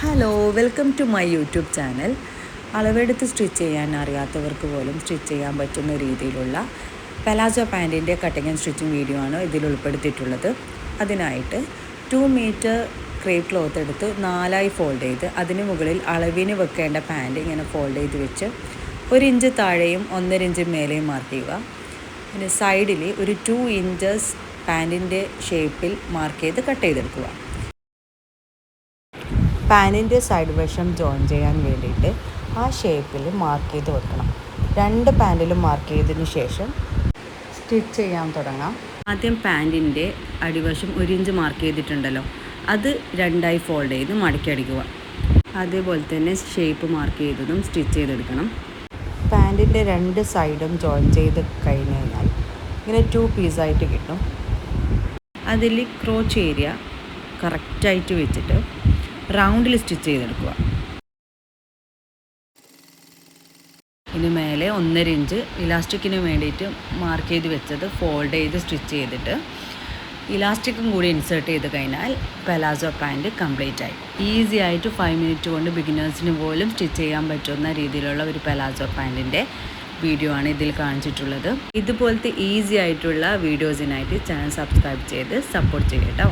Hello, welcome to my YouTube channel. അളവെടുത്ത് stitch ചെയ്യാൻ അറിയാത്തവർക്ക് പോലും സ്റ്റിച്ച് ചെയ്യാൻ പറ്റുന്ന രീതിയിലുള്ള പലാസോ പാൻറ്റിൻ്റെ കട്ടിങ് ആൻഡ് സ്റ്റിച്ചിങ് വീഡിയോ ആണ് ഇതിൽ ഉൾപ്പെടുത്തിയിട്ടുള്ളത്. അതിനായിട്ട് 2 മീറ്റർ ക്രേപ്പ് ക്ലോത്ത് എടുത്ത് 4ആയി ഫോൾഡ് ചെയ്ത് അതിന് മുകളിൽ അളവിന് വെക്കേണ്ട പാൻറ്റ് ഇങ്ങനെ ഫോൾഡ് ചെയ്ത് വെച്ച് 1 ഇഞ്ച് താഴെയും 1.5 ഇഞ്ച് മേലെയും മാർക്ക് ചെയ്യുക. പിന്നെ സൈഡിൽ ഒരു 2 ഇഞ്ചസ് പാൻറ്റിൻ്റെ ഷേപ്പിൽ മാർക്ക് ചെയ്ത് കട്ട് ചെയ്തെടുക്കുക. പാനിൻ്റെ സൈഡ് വശം ജോയിൻ ചെയ്യാൻ വേണ്ടിയിട്ട് ആ ഷേപ്പിൽ മാർക്ക് ചെയ്ത് വെക്കണം. 2 പാൻറ്റിലും മാർക്ക് ചെയ്തതിന് ശേഷം സ്റ്റിച്ച് ചെയ്യാൻ തുടങ്ങാം. ആദ്യം പാൻറ്റിൻ്റെ അടിവശം 1 ഇഞ്ച് മാർക്ക് ചെയ്തിട്ടുണ്ടല്ലോ, അത് 2ആയി ഫോൾഡ് ചെയ്ത് മടക്കി അടിക്കുക. അതേപോലെ തന്നെ ഷേപ്പ് മാർക്ക് ചെയ്തതും സ്റ്റിച്ച് ചെയ്തെടുക്കണം. പാൻറ്റിൻ്റെ 2 സൈഡും ജോയിൻ ചെയ്ത് കഴിഞ്ഞ് കഴിഞ്ഞാൽ ഇങ്ങനെ 2 പീസായിട്ട് കിട്ടും. അതിൽ ക്രോച്ച് ഏരിയ കറക്റ്റായിട്ട് വെച്ചിട്ട് റൗണ്ടിൽ സ്റ്റിച്ച് ചെയ്തെടുക്കുക. ഇനി മേലെ 1.5 ഇഞ്ച് ഇലാസ്റ്റിക്കിന് വേണ്ടിയിട്ട് മാർക്ക് ചെയ്ത് വെച്ചത് ഫോൾഡ് ചെയ്ത് സ്റ്റിച്ച് ചെയ്തിട്ട് ഇലാസ്റ്റിക്കും കൂടി ഇൻസേർട്ട് ചെയ്ത് കഴിഞ്ഞാൽ പലാസോ പാൻറ്റ് കംപ്ലീറ്റ് ആയി. ഈസി ആയിട്ട് 5 മിനിറ്റ് കൊണ്ട് ബിഗിനേഴ്സിന് പോലും സ്റ്റിച്ച് ചെയ്യാൻ പറ്റുന്ന രീതിയിലുള്ള ഒരു പലാസോ പാൻറ്റിൻ്റെ വീഡിയോ ആണ് ഇതിൽ കാണിച്ചിട്ടുള്ളത്. ഇതുപോലത്തെ ഈസി ആയിട്ടുള്ള വീഡിയോസിനായിട്ട് ചാനൽ സബ്സ്ക്രൈബ് ചെയ്ത് സപ്പോർട്ട് ചെയ്യട്ടോ.